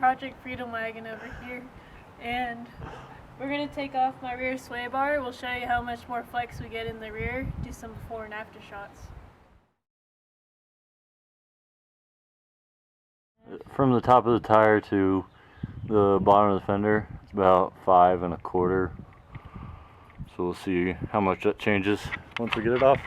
Project Freedom Wagon over here, and we're going to take off my rear sway bar. We'll show you how much more flex we get in the rear, do some before and after shots. From the top of the tire to the bottom of the fender, it's about 5 1/4. So we'll see how much that changes once we get it off.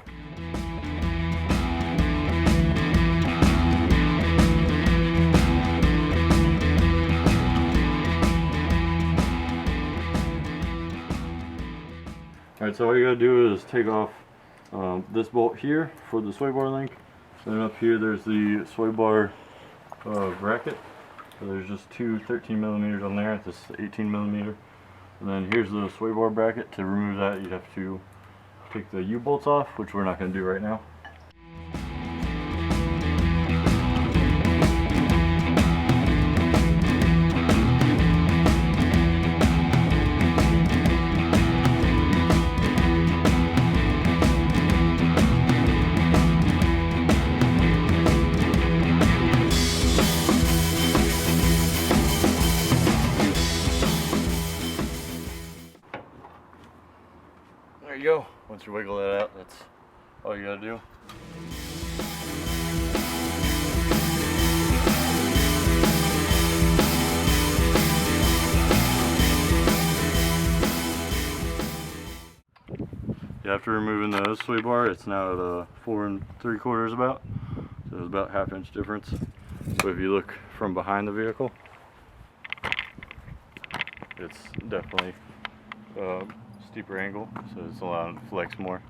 Alright, so all you gotta do is take off this bolt here for the sway bar link. Then up here there's the sway bar bracket. So there's just two 13mm on there. This 18mm. And then here's the sway bar bracket. To remove that, you'd have to take the U-bolts off, which we're not going to do right now. There you go. Once you wiggle that out, that's all you gotta do. After removing the sway bar, it's now at 4 3/4 about. So there's about ½ inch difference. So if you look from behind the vehicle, it's definitely steeper angle, so it's allowing it to flex more.